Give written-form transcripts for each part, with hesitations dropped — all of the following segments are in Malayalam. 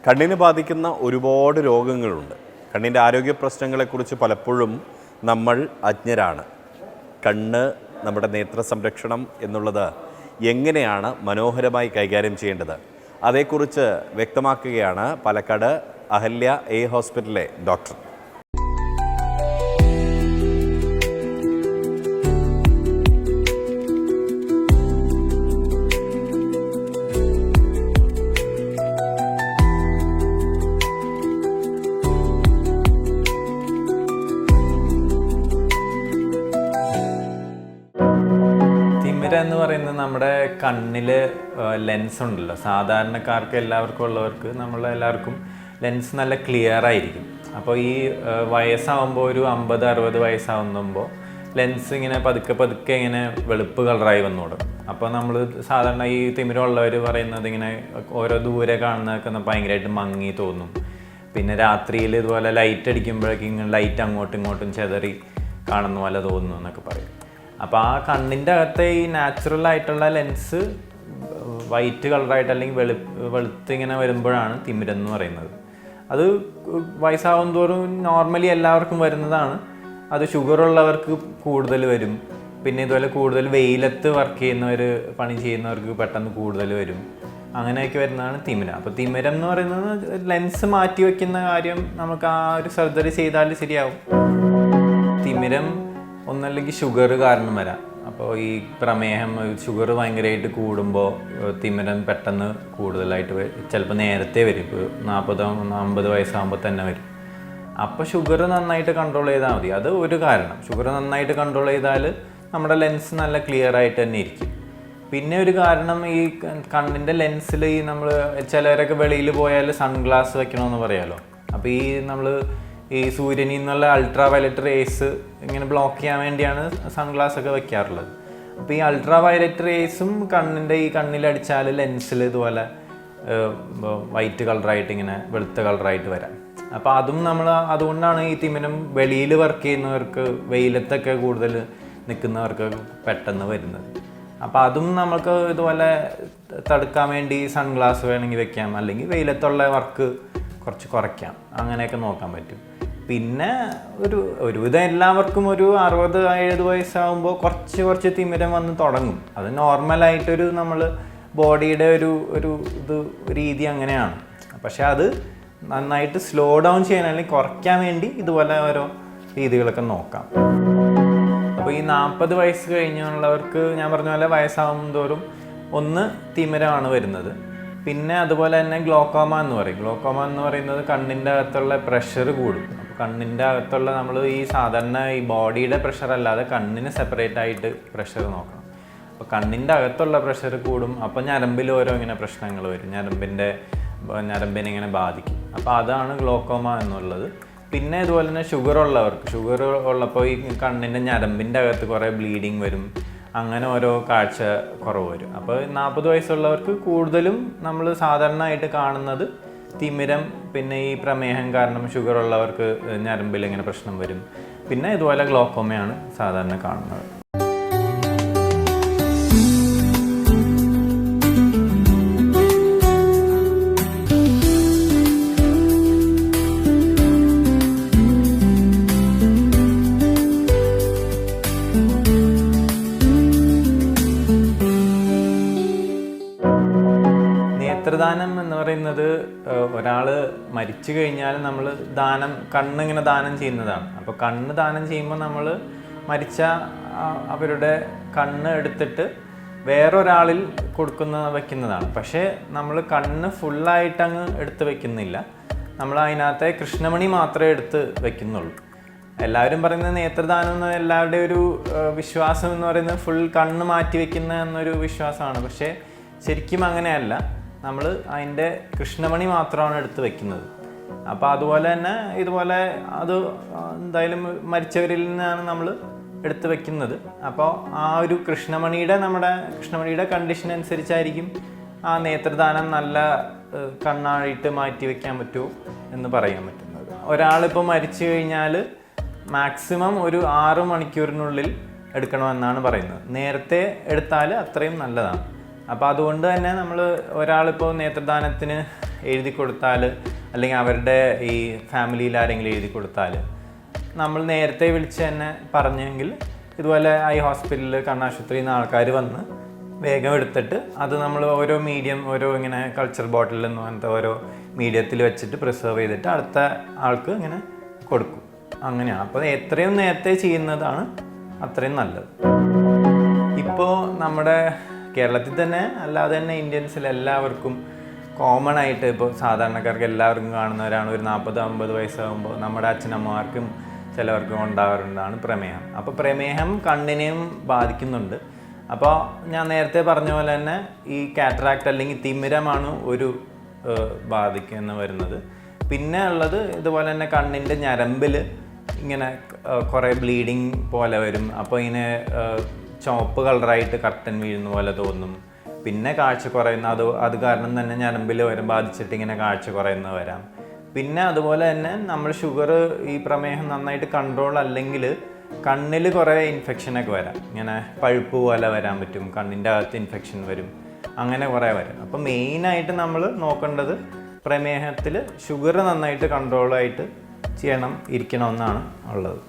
കണ്ണിനെ ബാധിക്കുന്ന ഒരുപാട് രോഗങ്ങളുണ്ട്. കണ്ണിൻ്റെ ആരോഗ്യ പ്രശ്നങ്ങളെക്കുറിച്ച് പലപ്പോഴും നമ്മൾ അജ്ഞരാണ്. കണ്ണ്, നമ്മുടെ നേത്ര സംരക്ഷണം എന്നുള്ളത് എങ്ങനെയാണ് മനോഹരമായി കൈകാര്യം ചെയ്യേണ്ടത്, അതേക്കുറിച്ച് വ്യക്തമാക്കുകയാണ് പാലക്കാട് അഹല്യ എ ഹോസ്പിറ്റലിലെ ഡോക്ടർ. എന്ന് പറയുന്നത് നമ്മുടെ കണ്ണിൽ ലെൻസ് ഉണ്ടല്ലോ. സാധാരണക്കാർക്ക് എല്ലാവർക്കും ഉള്ളവർക്ക് നമ്മളെല്ലാവർക്കും ലെൻസ് നല്ല ക്ലിയർ ആയിരിക്കും. അപ്പോൾ ഈ വയസ്സാവുമ്പോൾ ഒരു 50-60 വയസ്സാവുമ്പോൾ ലെൻസ് ഇങ്ങനെ പതുക്കെ ഇങ്ങനെ വെളുപ്പ് കളറായി വന്നോടും. അപ്പോൾ നമ്മൾ സാധാരണ ഈ തിമിരമുള്ളവർ പറയുന്നത് ഇങ്ങനെ ഓരോ ദൂരെ കാണുന്നതൊക്കെ ഭയങ്കരമായിട്ട് മങ്ങി തോന്നും. പിന്നെ രാത്രിയിൽ ഇതുപോലെ ലൈറ്റ് അടിക്കുമ്പോഴേക്കും ഇങ്ങനെ ലൈറ്റ് അങ്ങോട്ടും ഇങ്ങോട്ടും ചെതറി കാണുന്ന പോലെ തോന്നുന്നു എന്നൊക്കെ പറയും. അപ്പോൾ ആ കണ്ണിൻ്റെ അകത്തെ ഈ നാച്ചുറൽ ആയിട്ടുള്ള ലെൻസ് വൈറ്റ് കളറായിട്ട് അല്ലെങ്കിൽ വെളുത്ത് ഇങ്ങനെ വരുമ്പോഴാണ് തിമിരം പറയുന്നത്. അത് വയസ്സാവും തോറും നോർമലി എല്ലാവർക്കും വരുന്നതാണ്. അത് ഷുഗർ ഉള്ളവർക്ക് കൂടുതൽ വരും. പിന്നെ ഇതുപോലെ കൂടുതൽ വെയിലത്ത് വർക്ക് ചെയ്യുന്നവർ, പണി ചെയ്യുന്നവർക്ക് പെട്ടെന്ന് കൂടുതൽ വരും. അങ്ങനെയൊക്കെ വരുന്നതാണ് തിമിരം. അപ്പോൾ തിമിരം എന്ന് പറയുന്നത് ലെൻസ് മാറ്റി വയ്ക്കുന്ന കാര്യം നമുക്ക് ആ ഒരു സർജറി ചെയ്താൽ ശരിയാവും. തിമിരം ഒന്നല്ലെങ്കിൽ ഷുഗർ കാരണം വരാം. അപ്പോൾ ഈ പ്രമേഹം, ഷുഗർ ഭയങ്കരമായിട്ട് കൂടുമ്പോൾ തിമിരം പെട്ടെന്ന് കൂടുതലായിട്ട് ചിലപ്പോൾ നേരത്തെ വരും. ഇപ്പോൾ 40-50 വയസ്സാകുമ്പോൾ തന്നെ വരും. അപ്പോൾ ഷുഗർ നന്നായിട്ട് കൺട്രോൾ ചെയ്താൽ മതി. അത് ഒരു കാരണം. ഷുഗർ നന്നായിട്ട് കൺട്രോൾ ചെയ്താൽ നമ്മുടെ ലെൻസ് നല്ല ക്ലിയർ ആയിട്ട് തന്നെ ഇരിക്കും. പിന്നെ ഒരു കാരണം, ഈ കണ്ണിൻ്റെ ലെൻസിൽ ഈ നമ്മൾ ചിലരൊക്കെ വെളിയിൽ പോയാൽ സൺഗ്ലാസ് വെക്കണമെന്ന് പറയാമല്ലോ. അപ്പോൾ ഈ നമ്മൾ ഈ സൂര്യനിൽ നിന്നുള്ള അൾട്രാ വയലറ്റ് റേസ് ഇങ്ങനെ ബ്ലോക്ക് ചെയ്യാൻ വേണ്ടിയാണ് സൺഗ്ലാസ് ഒക്കെ വെക്കാറുള്ളത്. അപ്പോൾ ഈ അൾട്രാ വയലറ്റ് റേസും ഈ കണ്ണിലടിച്ചാൽ ലെൻസിൽ ഇതുപോലെ വൈറ്റ് കളറായിട്ട് ഇങ്ങനെ വെളുത്ത കളറായിട്ട് വരാം. അപ്പോൾ അതുകൊണ്ടാണ് ഈ തിമിരം വെളിയിൽ വർക്ക് ചെയ്യുന്നവർക്ക്, വെയിലത്തൊക്കെ കൂടുതൽ നിൽക്കുന്നവർക്ക് പെട്ടെന്ന് വരുന്നത്. അപ്പോൾ അതും നമുക്ക് ഇതുപോലെ തടുക്കാൻ വേണ്ടി സൺഗ്ലാസ് വേണമെങ്കിൽ വെക്കാം, അല്ലെങ്കിൽ വെയിലത്തുള്ള വർക്ക് കുറച്ച് കുറയ്ക്കാം. അങ്ങനെയൊക്കെ നോക്കാൻ പറ്റും. പിന്നെ ഒരുവിധം എല്ലാവർക്കും ഒരു 60-70 വയസ്സാകുമ്പോൾ കുറച്ച് തിമിരം വന്ന് തുടങ്ങും. അത് നോർമലായിട്ടൊരു നമ്മൾ ബോഡിയുടെ ഒരു രീതി അങ്ങനെയാണ്. പക്ഷെ അത് നന്നായിട്ട് സ്ലോ ഡൗൺ ചെയ്യാൻ അല്ലെങ്കിൽ കുറയ്ക്കാൻ വേണ്ടി ഇതുപോലെ ഓരോ രീതികളൊക്കെ നോക്കാം. അപ്പോൾ ഈ 40 വയസ്സ് കഴിഞ്ഞുള്ളവർക്ക് ഞാൻ പറഞ്ഞ പോലെ വയസ്സാകും തോറും ഒന്ന് തിമിരമാണ് വരുന്നത്. പിന്നെ അതുപോലെ തന്നെ ഗ്ലോക്കോമ എന്ന് പറയും. ഗ്ലോക്കോമ എന്ന് പറയുന്നത് കണ്ണിൻ്റെ അകത്തുള്ള പ്രഷർ കൂടും. അപ്പോൾ കണ്ണിൻ്റെ അകത്തുള്ള നമ്മൾ ഈ സാധാരണ ഈ ബോഡിയുടെ പ്രഷർ അല്ലാതെ കണ്ണിന് സെപ്പറേറ്റ് ആയിട്ട് പ്രഷർ നോക്കണം. അപ്പോൾ കണ്ണിൻ്റെ അകത്തുള്ള പ്രഷർ കൂടും. അപ്പോൾ ഞരമ്പിൽ ഓരോ ഇങ്ങനെ പ്രശ്നങ്ങൾ വരും. ഞരമ്പിനെ ഇങ്ങനെ ബാധിക്കും. അപ്പോൾ അതാണ് ഗ്ലോക്കോമ എന്നുള്ളത്. പിന്നെ ഇതുപോലെ തന്നെ ഷുഗർ ഉള്ളപ്പോൾ ഈ കണ്ണിൻ്റെ ഞരമ്പിൻ്റെ അകത്ത് കുറേ ബ്ലീഡിങ് വരും. അങ്ങനെ ഓരോ കാഴ്ച കുറവ് വരും. അപ്പോൾ 40 വയസ്സുള്ളവർക്ക് കൂടുതലും നമ്മൾ സാധാരണയായിട്ട് കാണുന്നത് തിമിരം, പിന്നെ ഈ പ്രമേഹം കാരണം ഷുഗർ ഉള്ളവർക്ക് ഞരമ്പിൽ ഇങ്ങനെ പ്രശ്നം വരും. പിന്നെ ഇതുപോലെ ഗ്ലോക്കോമയാണ് സാധാരണ കാണുന്നത്. നേത്രദാനം എന്ന് പറയുന്നത് ഒരാൾ മരിച്ചു കഴിഞ്ഞാൽ നമ്മൾ കണ്ണിങ്ങനെ ദാനം ചെയ്യുന്നതാണ്. അപ്പോൾ കണ്ണ് ദാനം ചെയ്യുമ്പോൾ നമ്മൾ മരിച്ച അവരുടെ കണ്ണ് എടുത്തിട്ട് വേറൊരാളിൽ വെക്കുന്നതാണ്. പക്ഷേ നമ്മൾ കണ്ണ് ഫുള്ളായിട്ട് അങ്ങ് എടുത്ത് വെക്കുന്നില്ല. നമ്മൾ അതിനകത്തെ കൃഷ്ണമണി മാത്രമേ എടുത്ത് വെക്കുന്നുള്ളൂ. എല്ലാവരും പറയുന്നത് നേത്രദാനം എന്ന് എല്ലാവരുടെയും ഒരു വിശ്വാസം എന്ന് പറയുന്നത് ഫുൾ കണ്ണ് മാറ്റി വെക്കുന്ന എന്നൊരു വിശ്വാസമാണ്. പക്ഷേ ശരിക്കും അങ്ങനെയല്ല. നമ്മൾ അതിൻ്റെ കൃഷ്ണമണി മാത്രമാണ് എടുത്ത് വെക്കുന്നത്. അപ്പോൾ അതുപോലെ തന്നെ ഇതുപോലെ അത് എന്തായാലും മരിച്ചവരിൽ നിന്നാണ് നമ്മൾ എടുത്ത് വെക്കുന്നത്. അപ്പോൾ ആ ഒരു കൃഷ്ണമണിയുടെ കണ്ടീഷൻ അനുസരിച്ചായിരിക്കും ആ നേത്രദാനം നല്ല കണ്ണായിട്ട് മാറ്റി വയ്ക്കാൻ പറ്റുമോ എന്ന് പറയാൻ പറ്റുന്നത്. ഒരാളിപ്പോൾ മരിച്ചു കഴിഞ്ഞാൽ മാക്സിമം ഒരു 6 മണിക്കൂറിനുള്ളിൽ എടുക്കണമെന്നാണ് പറയുന്നത്. നേരത്തെ എടുത്താൽ അത്രയും നല്ലതാണ്. അപ്പോൾ അതുകൊണ്ട് തന്നെ നമ്മൾ ഒരാളിപ്പോൾ നേത്രദാനത്തിന് എഴുതി കൊടുത്താൽ അല്ലെങ്കിൽ അവരുടെ ഈ ഫാമിലിയിൽ ആരെങ്കിലും എഴുതി കൊടുത്താൽ നമ്മൾ നേരത്തെ വിളിച്ച് തന്നെ പറഞ്ഞെങ്കിൽ ഇതുപോലെ ഐ ഹോസ്പിറ്റലിൽ കണ്ണാശുപത്രിയിൽ നിന്ന് ആൾക്കാർ വന്ന് വേഗം എടുത്തിട്ട് അത് നമ്മൾ ഓരോ മീഡിയം ഓരോ ഇങ്ങനെ കൾച്ചർ ബോട്ടിൽ എന്ന് പറഞ്ഞിട്ട് ഓരോ മീഡിയത്തിൽ വെച്ചിട്ട് പ്രിസർവ് ചെയ്തിട്ട് അടുത്ത ആൾക്ക് ഇങ്ങനെ കൊടുക്കും. അങ്ങനെയാണ്. അപ്പോൾ എത്രയും നേരത്തെ ചെയ്യുന്നതാണ് അത്രയും നല്ലത്. ഇപ്പോൾ നമ്മുടെ കേരളത്തിൽ തന്നെ അല്ലാതെ തന്നെ ഇന്ത്യൻസിൽ എല്ലാവർക്കും കോമൺ ആയിട്ട് ഇപ്പോൾ സാധാരണക്കാർക്ക് എല്ലാവർക്കും കാണുന്നവരാണ് ഒരു 40-50 വയസ്സാകുമ്പോൾ നമ്മുടെ അച്ഛനമ്മമാർക്കും ചിലവർക്കും ഉണ്ടാകാറുണ്ടാണ് പ്രമേഹം. അപ്പോൾ പ്രമേഹം കണ്ണിനെയും ബാധിക്കുന്നുണ്ട്. അപ്പോൾ ഞാൻ നേരത്തെ പറഞ്ഞ പോലെ തന്നെ ഈ കാറ്ററാക്ട് അല്ലെങ്കിൽ തിമിരമാണ് ഒരു ബാധിക്കുന്ന വരുന്നത്. പിന്നെ ഉള്ളത് ഇതുപോലെ തന്നെ കണ്ണിൻ്റെ ഞരമ്പിൽ ഇങ്ങനെ കുറേ ബ്ലീഡിങ് പോലെ വരും. അപ്പോൾ ഇങ്ങനെ ചുവപ്പ് കളറായിട്ട് കർട്ടൻ വീഴുന്ന പോലെ തോന്നും. പിന്നെ കാഴ്ച കുറയുന്ന അത് കാരണം തന്നെ ഞരമ്പിൽ വരും ബാധിച്ചിട്ട് ഇങ്ങനെ കാഴ്ച കുറയുന്ന വരാം. പിന്നെ അതുപോലെ തന്നെ നമ്മൾ ഷുഗർ ഈ പ്രമേഹം നന്നായിട്ട് കൺട്രോൾ അല്ലെങ്കിൽ കണ്ണിൽ കുറേ ഇൻഫെക്ഷനൊക്കെ വരാം. ഇങ്ങനെ പഴുപ്പ് പോലെ വരാൻ പറ്റും, കണ്ണിൻ്റെ അകത്ത് ഇൻഫെക്ഷൻ വരും, അങ്ങനെ കുറേ വരും. അപ്പോൾ മെയിനായിട്ട് നമ്മൾ നോക്കേണ്ടത് പ്രമേഹത്തിൽ ഷുഗർ നന്നായിട്ട് കൺട്രോളായിട്ട് ഇരിക്കണമെന്നാണ് ഉള്ളത്.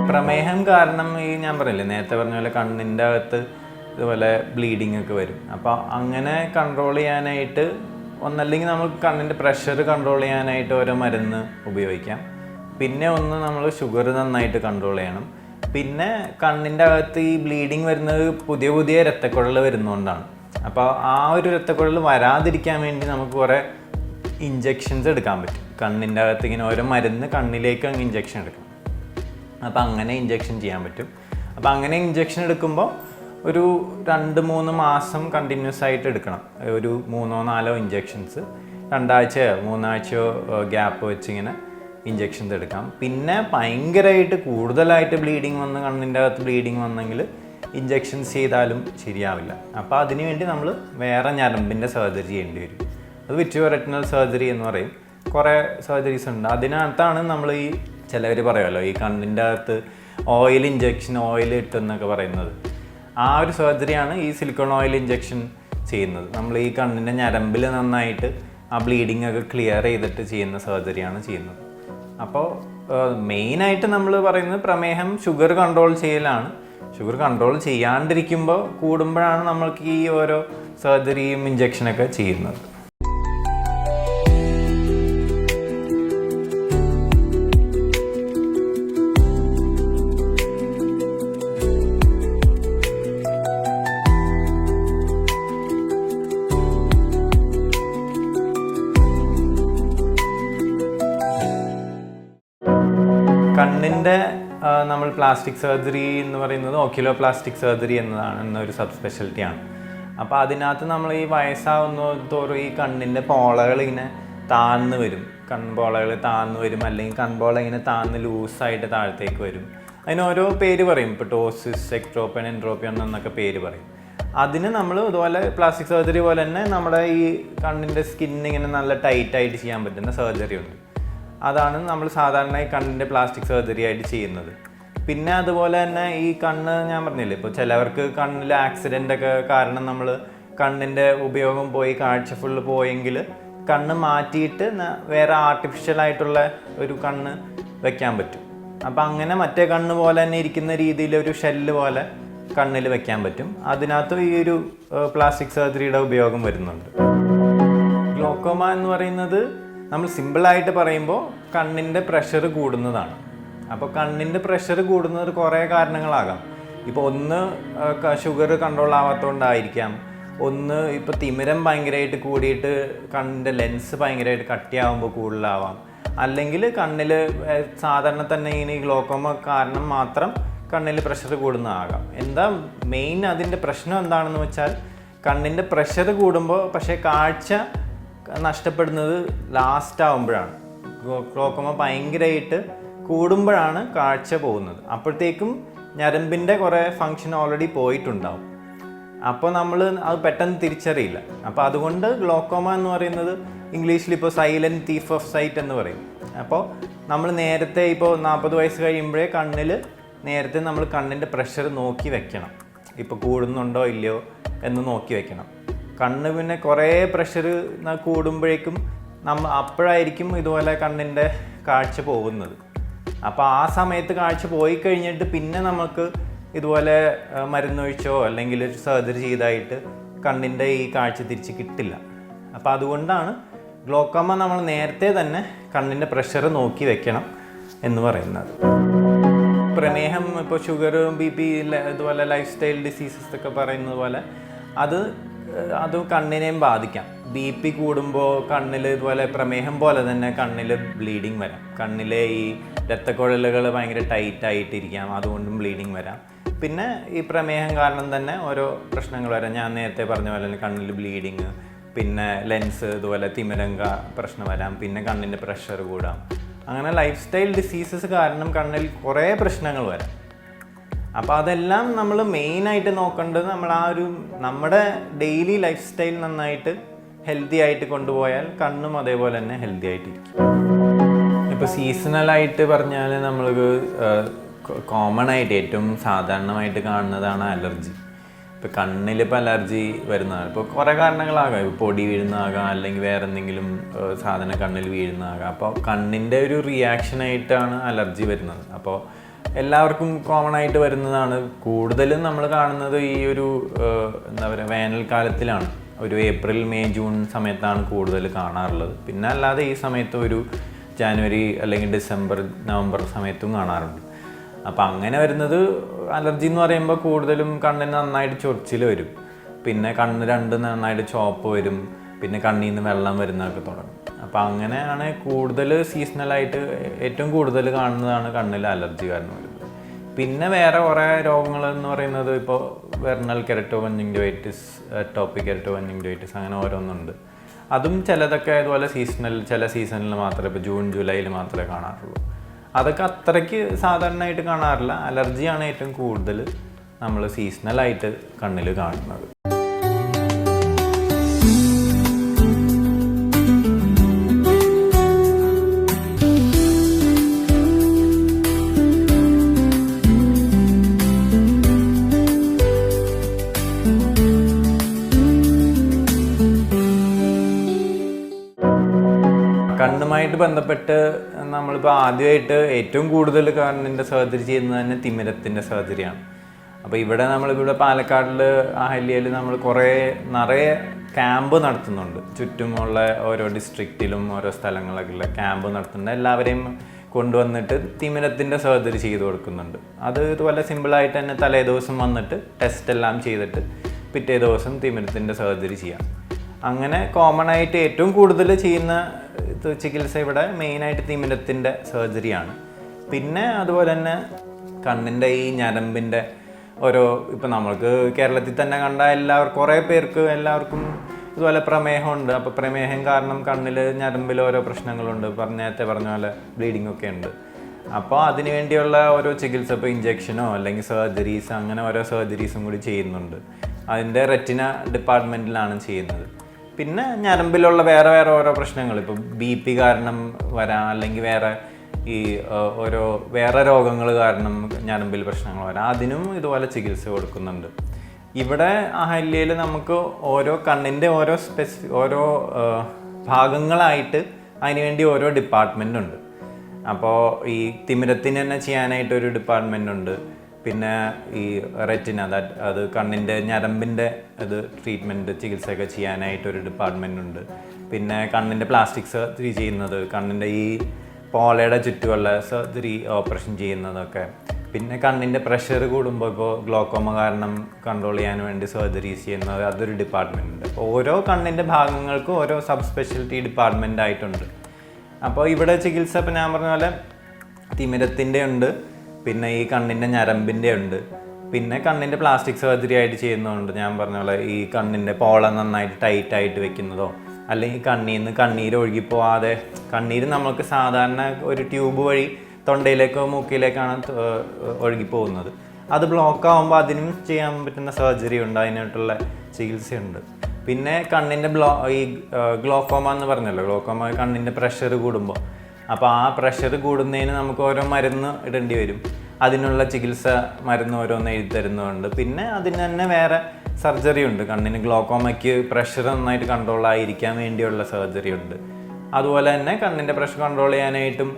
പ്രമേഹം കാരണം ഈ ഞാൻ പറഞ്ഞില്ലേ നേരത്തെ പറഞ്ഞ പോലെ കണ്ണിൻ്റെ അകത്ത് ഇതുപോലെ ബ്ലീഡിങ് ഒക്കെ വരും. അപ്പോൾ അങ്ങനെ കൺട്രോൾ ചെയ്യാനായിട്ട് ഒന്നല്ലെങ്കിൽ നമുക്ക് കണ്ണിൻ്റെ പ്രഷർ കൺട്രോൾ ചെയ്യാനായിട്ട് ഓരോ മരുന്ന് ഉപയോഗിക്കാം. പിന്നെ ഒന്ന് നമ്മൾ ഷുഗർ നന്നായിട്ട് കൺട്രോൾ ചെയ്യണം. പിന്നെ കണ്ണിൻ്റെ അകത്ത് ഈ ബ്ലീഡിങ് വരുന്നത് പുതിയ പുതിയ രക്തക്കുഴൽ വരുന്നതുകൊണ്ടാണ്. അപ്പോൾ ആ ഒരു രക്തക്കുഴൽ വരാതിരിക്കാൻ വേണ്ടി നമുക്ക് കുറേ ഇഞ്ചെക്ഷൻസ് എടുക്കാൻ പറ്റും. കണ്ണിൻ്റെ അകത്ത് ഇങ്ങനെ ഓരോ മരുന്ന് കണ്ണിലേക്ക് അങ്ങ് ഇഞ്ചെക്ഷൻ എടുക്കണം. അപ്പോൾ അങ്ങനെ ഇഞ്ചെക്ഷൻ ചെയ്യാൻ പറ്റും. അപ്പോൾ അങ്ങനെ ഇഞ്ചെക്ഷൻ എടുക്കുമ്പോൾ ഒരു 2-3 മാസം കണ്ടിന്യൂസ് ആയിട്ട് എടുക്കണം. ഒരു 3-4 ഇഞ്ചെക്ഷൻസ് 2 ആഴ്ചയോ 3 ആഴ്ചയോ ഗ്യാപ്പ് വെച്ച് ഇങ്ങനെ ഇഞ്ചെക്ഷൻസ് എടുക്കാം. പിന്നെ ഭയങ്കരമായിട്ട് കൂടുതലായിട്ട് ബ്ലീഡിങ് വന്ന് കണ്ണിൻ്റെ അകത്ത് ബ്ലീഡിങ് വന്നെങ്കിൽ ഇഞ്ചെക്ഷൻസ് ചെയ്താലും ശരിയാവില്ല. അപ്പോൾ അതിന് വേണ്ടി നമ്മൾ വേറെ ഞരമ്പിൻ്റെ സർജറി ചെയ്യേണ്ടി വരും. അത് വിട്രിയോ റെറ്റിനൽ സർജറി എന്ന് പറയും. കുറേ സർജറീസ് ഉണ്ട്. അതിനകത്താണ് നമ്മൾ ഈ ചിലവർ പറയുമല്ലോ ഈ കണ്ണിൻ്റെ അകത്ത് ഓയിൽ ഇഞ്ചെക്ഷൻ ഓയിൽ ഇട്ടെന്നൊക്കെ പറയുന്നത്. ആ ഒരു സർജറിയാണ് ഈ സിലിക്കോൺ ഓയിൽ ഇഞ്ചെക്ഷൻ ചെയ്യുന്നത്. നമ്മൾ ഈ കണ്ണിൻ്റെ ഞരമ്പിൽ നന്നായിട്ട് ആ ബ്ലീഡിങ് ഒക്കെ ക്ലിയർ ചെയ്തിട്ട് ചെയ്യുന്ന സർജറിയാണ് ചെയ്യുന്നത്. അപ്പോൾ മെയിനായിട്ട് നമ്മൾ പറയുന്നത് പ്രമേഹം ഷുഗർ കൺട്രോൾ ചെയ്യലാണ്. ഷുഗർ കൺട്രോൾ ചെയ്യാണ്ടിരിക്കുമ്പോൾ കൂടുമ്പോഴാണ് നമ്മൾക്ക് ഈ ഓരോ സർജറിയും ഇഞ്ചെക്ഷനൊക്കെ ചെയ്യുന്നത്. കണ്ണിൻ്റെ നമ്മൾ പ്ലാസ്റ്റിക് സർജറി എന്ന് പറയുന്നത് ഓക്യുലോപ്ലാസ്റ്റിക് സർജറി എന്നൊരു സബ് സ്പെഷ്യാലിറ്റിയാണ്. അപ്പോൾ അതിനകത്ത് നമ്മൾ ഈ വയസ്സാവുന്നതോറും ഈ കണ്ണിൻ്റെ പോളകൾ ഇങ്ങനെ താഴ്ന്നു വരും. കൺപോളകൾ താഴ്ന്നു വരും, അല്ലെങ്കിൽ കൺപോള ഇങ്ങനെ താഴ്ന്ന് ലൂസായിട്ട് താഴത്തേക്ക് വരും. അതിന് ഓരോ പേര് പറയും. ഇപ്പോൾ ടോസിസ്, എക്ട്രോപ്പിയൻ, എൻട്രോപ്പിയൻ എന്നൊക്കെ പേര് പറയും. അതിന് നമ്മൾ ഇതുപോലെ പ്ലാസ്റ്റിക് സർജറി പോലെ തന്നെ നമ്മുടെ ഈ കണ്ണിൻ്റെ സ്കിന്നിങ്ങനെ നല്ല ടൈറ്റായിട്ട് ചെയ്യാൻ പറ്റുന്ന സർജറി ഉണ്ട്. അതാണ് നമ്മൾ സാധാരണ ഈ കണ്ണിൻ്റെ പ്ലാസ്റ്റിക് സർജറി ആയിട്ട് ചെയ്യുന്നത്. പിന്നെ അതുപോലെ തന്നെ ഈ കണ്ണ് ഞാൻ പറഞ്ഞില്ലേ ഇപ്പോൾ ചിലവർക്ക് കണ്ണിൽ ആക്സിഡൻ്റ് ഒക്കെ കാരണം നമ്മൾ കണ്ണിൻ്റെ ഉപയോഗം പോയി കാഴ്ച ഫുള്ള് പോയെങ്കിൽ കണ്ണ് മാറ്റിയിട്ട് വേറെ ആർട്ടിഫിഷ്യലായിട്ടുള്ള ഒരു കണ്ണ് വെക്കാൻ പറ്റും. അപ്പം അങ്ങനെ മറ്റേ കണ്ണ് പോലെ തന്നെ ഇരിക്കുന്ന രീതിയിൽ ഒരു ഷെല്ല് പോലെ കണ്ണിൽ വെക്കാൻ പറ്റും. അതിനകത്ത് ഈ ഒരു പ്ലാസ്റ്റിക് സർജറിയുടെ ഉപയോഗം വരുന്നുണ്ട്. ഗ്ലോക്കോമ എന്ന് പറയുന്നത് നമ്മൾ സിമ്പിളായിട്ട് പറയുമ്പോൾ കണ്ണിൻ്റെ പ്രഷർ കൂടുന്നതാണ്. അപ്പോൾ കണ്ണിൻ്റെ പ്രഷർ കൂടുന്നത് കുറേ കാരണങ്ങളാകാം. ഇപ്പോൾ ഒന്ന് ഷുഗർ കൺട്രോൾ ആവാത്തതുകൊണ്ടായിരിക്കാം. ഒന്ന് ഇപ്പോൾ തിമിരം ഭയങ്കരമായിട്ട് കൂടിയിട്ട് കണ്ണിൻ്റെ ലെൻസ് ഭയങ്കരമായിട്ട് കട്ടിയാവുമ്പോൾ കൂടുതലാവാം. അല്ലെങ്കിൽ കണ്ണിൽ സാധാരണ തന്നെ ഇങ്ങനെ ഗ്ലോക്കോമ കാരണം മാത്രം കണ്ണിൽ പ്രഷർ കൂടുന്നതാകാം. എന്താ മെയിൻ അതിൻ്റെ പ്രശ്നം എന്താണെന്ന് വെച്ചാൽ കണ്ണിൻ്റെ പ്രഷർ കൂടുമ്പോൾ പക്ഷേ കാഴ്ച നഷ്ടപ്പെടുന്നത് ലാസ്റ്റ് ആവുമ്പോഴാണ്. ഗ്ലോക്കോമ ഭയങ്കരമായിട്ട് കൂടുമ്പോഴാണ് കാഴ്ച പോകുന്നത്. അപ്പോഴത്തേക്കും ഞരമ്പിൻ്റെ കുറേ ഫങ്ഷൻ ഓൾറെഡി പോയിട്ടുണ്ടാവും. അപ്പോൾ നമ്മൾ അത് പെട്ടെന്ന് തിരിച്ചറിയില്ല. അപ്പോൾ അതുകൊണ്ട് ഗ്ലോക്കോമ എന്ന് പറയുന്നത് ഇംഗ്ലീഷിൽ ഇപ്പോൾ സൈലൻറ്റ് തീഫ് ഓഫ് സൈറ്റ് എന്ന് പറയും. അപ്പോൾ നമ്മൾ നേരത്തെ ഇപ്പോൾ 40 വയസ്സ് കഴിയുമ്പോഴേ കണ്ണിൽ നേരത്തെ നമ്മൾ കണ്ണിൻ്റെ പ്രഷർ നോക്കി വെക്കണം. ഇപ്പോൾ കൂടുന്നുണ്ടോ ഇല്ലയോ എന്ന് നോക്കി വെക്കണം. കണ്ണ് പിന്നെ കുറേ പ്രഷർ കൂടുമ്പോഴേക്കും അപ്പോഴായിരിക്കും ഇതുപോലെ കണ്ണിൻ്റെ കാഴ്ച പോകുന്നത്. അപ്പോൾ ആ സമയത്ത് കാഴ്ച പോയി കഴിഞ്ഞിട്ട് പിന്നെ നമുക്ക് ഇതുപോലെ മരുന്നൊഴിച്ചോ അല്ലെങ്കിൽ സർജറി ചെയ്തായിട്ട് കണ്ണിൻ്റെ ഈ കാഴ്ച തിരിച്ച് കിട്ടില്ല. അപ്പോൾ അതുകൊണ്ടാണ് ഗ്ലോക്കോമ നമ്മൾ നേരത്തെ തന്നെ കണ്ണിൻ്റെ പ്രഷർ നോക്കി വെക്കണം എന്ന് പറയുന്നത്. പ്രമേഹം, ഇപ്പോൾ ഷുഗർ, BP, ഇതുപോലെ ലൈഫ് സ്റ്റൈൽ ഡിസീസസ് ഒക്കെ പറയുന്നത് പോലെ അത് കണ്ണിനെയും ബാധിക്കാം. BP കൂടുമ്പോൾ കണ്ണിൽ ഇതുപോലെ പ്രമേഹം പോലെ തന്നെ കണ്ണിൽ ബ്ലീഡിങ് വരാം. കണ്ണിലെ ഈ രക്തക്കുഴലുകൾ ഭയങ്കര ടൈറ്റായിട്ടിരിക്കാം, അതുകൊണ്ടും ബ്ലീഡിങ് വരാം. പിന്നെ ഈ പ്രമേഹം കാരണം തന്നെ ഓരോ പ്രശ്നങ്ങൾ വരാം. ഞാൻ നേരത്തെ പറഞ്ഞ പോലെ തന്നെ കണ്ണിൽ ബ്ലീഡിങ്, പിന്നെ ലെൻസ് ഇതുപോലെ തിമിരങ്ക പ്രശ്നം വരാം, പിന്നെ കണ്ണിൻ്റെ പ്രഷർ കൂടാം. അങ്ങനെ ലൈഫ് സ്റ്റൈൽ ഡിസീസസ് കാരണം കണ്ണിൽ കുറേ പ്രശ്നങ്ങൾ വരാം. അപ്പോൾ അതെല്ലാം നമ്മൾ മെയിനായിട്ട് നോക്കേണ്ടത് നമ്മുടെ ഡെയിലി ലൈഫ് സ്റ്റൈൽ നന്നായിട്ട് ഹെൽത്തി ആയിട്ട് കൊണ്ടുപോയാൽ കണ്ണും അതേപോലെ തന്നെ ഹെൽത്തി ആയിട്ടിരിക്കും. ഇപ്പോൾ സീസണലായിട്ട് പറഞ്ഞാൽ നമ്മൾക്ക് കോമൺ ആയിട്ട് ഏറ്റവും സാധാരണമായിട്ട് കാണുന്നതാണ് അലർജി. ഇപ്പോൾ കണ്ണിലിപ്പോൾ അലർജി വരുന്നതാണ്. ഇപ്പോൾ കുറേ കാരണങ്ങളാകാം. ഇപ്പോൾ പൊടി വീഴുന്നതാകാം, അല്ലെങ്കിൽ വേറെ എന്തെങ്കിലും സാധനം കണ്ണിൽ വീഴുന്നതാകാം. അപ്പോൾ കണ്ണിൻ്റെ ഒരു റിയാക്ഷനായിട്ടാണ് അലർജി വരുന്നത്. അപ്പോൾ എല്ലാവർക്കും കോമൺ ആയിട്ട് വരുന്നതാണ്. കൂടുതലും നമ്മൾ കാണുന്നത് ഈ ഒരു എന്താ പറയുക, വേനൽക്കാലത്തിലാണ്. ഒരു ഏപ്രിൽ, മെയ്, ജൂൺ സമയത്താണ് കൂടുതൽ കാണാറുള്ളത്. പിന്നെ അല്ലാതെ ഈ സമയത്ത് ഒരു ജാനുവരി അല്ലെങ്കിൽ ഡിസംബർ, നവംബർ സമയത്തും കാണാറുണ്ട്. അപ്പോൾ അങ്ങനെ വരുന്നത് അലർജി എന്ന് പറയുമ്പോൾ കൂടുതലും കണ്ണിന് നന്നായിട്ട് ചൊറിച്ചിൽ വരും, പിന്നെ കണ്ണ് നന്നായിട്ട് ചുവപ്പ് വരും, പിന്നെ കണ്ണിൽ നിന്ന് വെള്ളം വരുന്നതൊക്കെ തുടങ്ങും. അപ്പോൾ അങ്ങനെയാണ് കൂടുതൽ സീസണലായിട്ട് ഏറ്റവും കൂടുതൽ കാണുന്നതാണ് കണ്ണിൽ അലർജി കാരണം വരുന്നത്. പിന്നെ വേറെ കുറേ രോഗങ്ങൾ എന്ന് പറയുന്നത് ഇപ്പോൾ വെർണൽ കെരറ്റോകൺജങ്ക്റ്റിവൈറ്റിസ്, ടോപ്പിക് കെരറ്റോകൺജങ്ക്റ്റിവൈറ്റിസ്, അങ്ങനെ ഓരോന്നുണ്ട്. അതും ചിലതൊക്കെ ഇതുപോലെ ചില സീസണിൽ മാത്രമേ, ഇപ്പോൾ ജൂൺ ജൂലൈയിൽ മാത്രമേ കാണാറുള്ളൂ. അതൊക്കെ അത്രയ്ക്ക് സാധാരണയായിട്ട് കാണാറില്ല. അലർജിയാണ് ഏറ്റവും കൂടുതൽ നമ്മൾ സീസണലായിട്ട് കണ്ണിൽ കാണുന്നത്. കണ്ണുമായിട്ട് ബന്ധപ്പെട്ട് നമ്മളിപ്പോൾ ആദ്യമായിട്ട് ഏറ്റവും കൂടുതൽ കണ്ണിൻ്റെ സർജറി ചെയ്യുന്നത് തന്നെ തിമിരത്തിൻ്റെ സർജറിയാണ്. അപ്പോൾ നമ്മളിവിടെ പാലക്കാടിൽ അഹല്യയിൽ നമ്മൾ നിറയെ ക്യാമ്പ് നടത്തുന്നുണ്ട്. ചുറ്റുമുള്ള ഓരോ ഡിസ്ട്രിക്റ്റിലും ഓരോ സ്ഥലങ്ങളിലൊക്കെ ക്യാമ്പ് നടത്തുന്നുണ്ട്. എല്ലാവരെയും കൊണ്ടുവന്നിട്ട് തിമിരത്തിൻ്റെ സർജറി ചെയ്ത് കൊടുക്കുന്നുണ്ട്. അത് ഇതുപോലെ സിമ്പിളായിട്ട് തന്നെ തലേ ദിവസം വന്നിട്ട് ടെസ്റ്റ് എല്ലാം ചെയ്തിട്ട് പിറ്റേ ദിവസം തിമിരത്തിൻ്റെ സർജറി ചെയ്യാം. അങ്ങനെ കോമൺ ആയിട്ട് ഏറ്റവും കൂടുതൽ ചെയ്യുന്ന ചികിത്സ ഇവിടെ മെയിനായിട്ട് തിമിരത്തിൻ്റെ സർജറിയാണ്. പിന്നെ അതുപോലെ തന്നെ കണ്ണിൻ്റെ ഈ ഞരമ്പിൻ്റെ ഇപ്പോൾ നമ്മൾക്ക് കേരളത്തിൽ തന്നെ കണ്ട കുറേ പേർക്ക് എല്ലാവർക്കും ഇതുപോലെ പ്രമേഹമുണ്ട്. അപ്പോൾ പ്രമേഹം കാരണം കണ്ണിൽ ഞരമ്പിൽ ഓരോ പ്രശ്നങ്ങളുണ്ട്. നേരത്തെ പറഞ്ഞ പോലെ ബ്ലീഡിംഗ് ഒക്കെ ഉണ്ട്. അപ്പോൾ അതിന് വേണ്ടിയുള്ള ഓരോ ചികിത്സ, ഇപ്പോൾ ഇഞ്ചക്ഷനോ അല്ലെങ്കിൽ സർജറീസ്, അങ്ങനെ ഓരോ സർജറീസും കൂടി ചെയ്യുന്നുണ്ട്. അതിൻ്റെ റെറ്റിന ഡിപ്പാർട്ട്മെൻറ്റിലാണ് ചെയ്യുന്നത്. പിന്നെ ഞരമ്പിലുള്ള വേറെ ഓരോ പ്രശ്നങ്ങൾ, ഇപ്പോൾ BP കാരണം വരാം, അല്ലെങ്കിൽ വേറെ രോഗങ്ങൾ കാരണം ഞരമ്പിൽ പ്രശ്നങ്ങൾ വരാം. അതിനും ഇതുപോലെ ചികിത്സ കൊടുക്കുന്നുണ്ട്. ഇവിടെ അഹല്യയിൽ നമുക്ക് ഓരോ കണ്ണിൻ്റെ ഓരോ ഭാഗങ്ങളായിട്ട് അതിനുവേണ്ടി ഓരോ ഡിപ്പാർട്ട്മെൻ്റ് ഉണ്ട്. അപ്പോൾ ഈ തിമിരത്തിന് തന്നെ ചെയ്യാനായിട്ടൊരു ഡിപ്പാർട്ട്മെൻ്റ് ഉണ്ട്. പിന്നെ ഈ റെറ്റിന, അത് കണ്ണിൻ്റെ ഞരമ്പിൻ്റെ ട്രീറ്റ്മെൻറ്റ് ചികിത്സയൊക്കെ ചെയ്യാനായിട്ടൊരു ഡിപ്പാർട്ട്മെൻ്റ് ഉണ്ട്. പിന്നെ കണ്ണിൻ്റെ പ്ലാസ്റ്റിക് സർജറി ചെയ്യുന്നത്, കണ്ണിൻ്റെ ഈ പോളയുടെ ചുറ്റുമുള്ള സർജറി ഓപ്പറേഷൻ ചെയ്യുന്നതൊക്കെ. പിന്നെ കണ്ണിൻ്റെ പ്രഷർ കൂടുമ്പോൾ, ഇപ്പോൾ ഗ്ലോക്കോമ കാരണം കൺട്രോൾ ചെയ്യാൻ വേണ്ടി സർജറീസ് ചെയ്യുന്നത്, അതൊരു ഡിപ്പാർട്ട്മെൻ്റ് ഉണ്ട്. അപ്പോൾ ഓരോ കണ്ണിൻ്റെ ഭാഗങ്ങൾക്കും ഓരോ സബ് സ്പെഷ്യാലിറ്റി ഡിപ്പാർട്ട്മെൻ്റ് ആയിട്ടുണ്ട്. അപ്പോൾ ഇവിടെ ചികിത്സ ഇപ്പോൾ ഞാൻ പറഞ്ഞ പോലെ തിമിരത്തിൻ്റെ ഉണ്ട്, പിന്നെ ഈ കണ്ണിൻ്റെ ഞരമ്പിൻ്റെ ഉണ്ട്, പിന്നെ കണ്ണിൻ്റെ പ്ലാസ്റ്റിക് സർജറി ആയിട്ട് ചെയ്യുന്നതുണ്ട്. ഞാൻ പറഞ്ഞ പോലെ ഈ കണ്ണിൻ്റെ പോള നന്നായിട്ട് ടൈറ്റായിട്ട് വെക്കുന്നതോ, അല്ലെങ്കിൽ കണ്ണിൽ നിന്ന് കണ്ണീര് ഒഴുകിപ്പോവാതെ, കണ്ണീര് നമുക്ക് സാധാരണ ഒരു ട്യൂബ് വഴി തൊണ്ടയിലേക്കോ മൂക്കിലേക്കാണ് ഒഴുകിപ്പോകുന്നത്. അത് ബ്ലോക്ക് ആകുമ്പോൾ അതിനും ചെയ്യാൻ പറ്റുന്ന സർജറി ഉണ്ട്, അതിനായിട്ടുള്ള ചികിത്സയുണ്ട്. പിന്നെ കണ്ണിൻ്റെ ഈ ഗ്ലോക്കോമ എന്ന് പറഞ്ഞല്ലോ, ഗ്ലോക്കോമ കണ്ണിൻ്റെ പ്രഷർ കൂടുമ്പോൾ, അപ്പോൾ ആ പ്രഷർ കൂടുന്നതിന് നമുക്ക് ഓരോ മരുന്ന് ഇടേണ്ടി വരും. അതിനുള്ള ചികിത്സ മരുന്ന് ഓരോന്ന് എഴുതി തരുന്നുണ്ട്. പിന്നെ അതിന് തന്നെ വേറെ സർജറി ഉണ്ട്. കണ്ണിന് ഗ്ലോക്കോമയ്ക്ക് പ്രഷർ നന്നായിട്ട് കൺട്രോൾ ആയിരിക്കാൻ വേണ്ടിയുള്ള സർജറി ഉണ്ട്. അതുപോലെ തന്നെ കണ്ണിൻ്റെ പ്രഷർ കൺട്രോൾ ചെയ്യാനായിട്ടും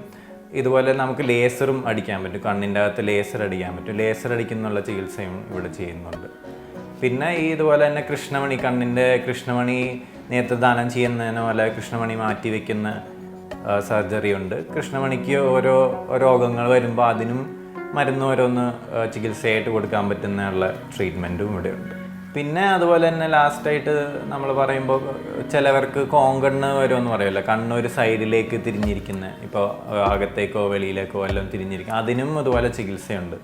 ഇതുപോലെ നമുക്ക് ലേസറും അടിക്കാൻ പറ്റും. കണ്ണിൻ്റെ അകത്ത് ലേസർ അടിക്കാൻ പറ്റും. ലേസർ അടിക്കുന്നുള്ള ചികിത്സയും ഇവിടെ ചെയ്യുന്നുണ്ട്. പിന്നെ ഈ ഇതുപോലെ തന്നെ കൃഷ്ണമണി, കണ്ണിൻ്റെ കൃഷ്ണമണി നേത്രദാനം ചെയ്യുന്നതിന് പോലെ കൃഷ്ണമണി മാറ്റി വയ്ക്കുന്ന സർജറി ഉണ്ട്. കൃഷ്ണമണിക്ക് ഓരോ രോഗങ്ങൾ വരുമ്പോൾ അതിനും മരുന്ന് ഓരോന്ന് ചികിത്സയായിട്ട് കൊടുക്കാൻ പറ്റുന്നുള്ള ട്രീറ്റ്മെൻറ്റും ഇവിടെ ഉണ്ട്. പിന്നെ അതുപോലെ തന്നെ ലാസ്റ്റായിട്ട് നമ്മൾ പറയുമ്പോൾ ചിലവർക്ക് കോങ്കണ്ണ് വരുമെന്ന് പറയുമല്ലോ, കണ്ണൊരു സൈഡിലേക്ക് തിരിഞ്ഞിരിക്കുന്ന, ഇപ്പോൾ അകത്തേക്കോ വെളിയിലേക്കോ എല്ലാം തിരിഞ്ഞിരിക്കും, അതിനും അതുപോലെ ചികിത്സയുണ്ട്.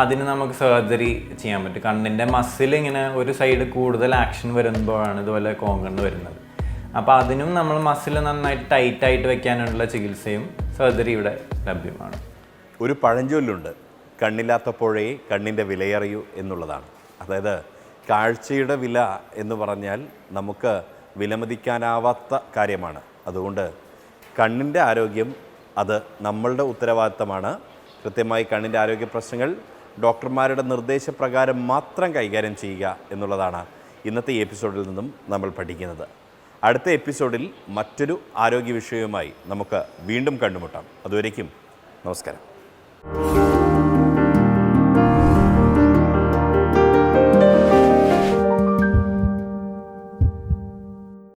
അതിന് നമുക്ക് സർജറി ചെയ്യാൻ പറ്റും. കണ്ണിൻ്റെ മസിൽ ഇങ്ങനെ ഒരു സൈഡ് കൂടുതൽ ആക്ഷൻ വരുമ്പോഴാണ് ഇതുപോലെ കോങ്കണ്ണ് വരുന്നത്. അപ്പോൾ അതിനും നമ്മൾ മസിൽ നന്നായിട്ട് ടൈറ്റായിട്ട് വെക്കാനുള്ള ചികിത്സയും സർജറി ഇവിടെ ലഭ്യമാണ്. ഒരു പഴഞ്ചൊല്ലുണ്ട്, കണ്ണില്ലാത്തപ്പോഴേ കണ്ണിൻ്റെ വിലയറിയൂ എന്നുള്ളതാണ്. അതായത് കാഴ്ചയുടെ വില എന്ന് പറഞ്ഞാൽ നമുക്ക് വിലമതിക്കാനാവാത്ത കാര്യമാണ്. അതുകൊണ്ട് കണ്ണിൻ്റെ ആരോഗ്യം അത് നമ്മളുടെ ഉത്തരവാദിത്തമാണ്. കൃത്യമായി കണ്ണിൻ്റെ ആരോഗ്യ പ്രശ്നങ്ങൾ ഡോക്ടർമാരുടെ നിർദ്ദേശപ്രകാരം മാത്രം കൈകാര്യം ചെയ്യുക എന്നുള്ളതാണ് ഇന്നത്തെ ഈ എപ്പിസോഡിൽ നിന്നും നമ്മൾ പഠിക്കുന്നത്. അടുത്ത എപ്പിസോഡിൽ മറ്റൊരു ആരോഗ്യ വിഷയവുമായി നമുക്ക് വീണ്ടും കണ്ടുമുട്ടാം. അതുവരേക്കും നമസ്കാരം.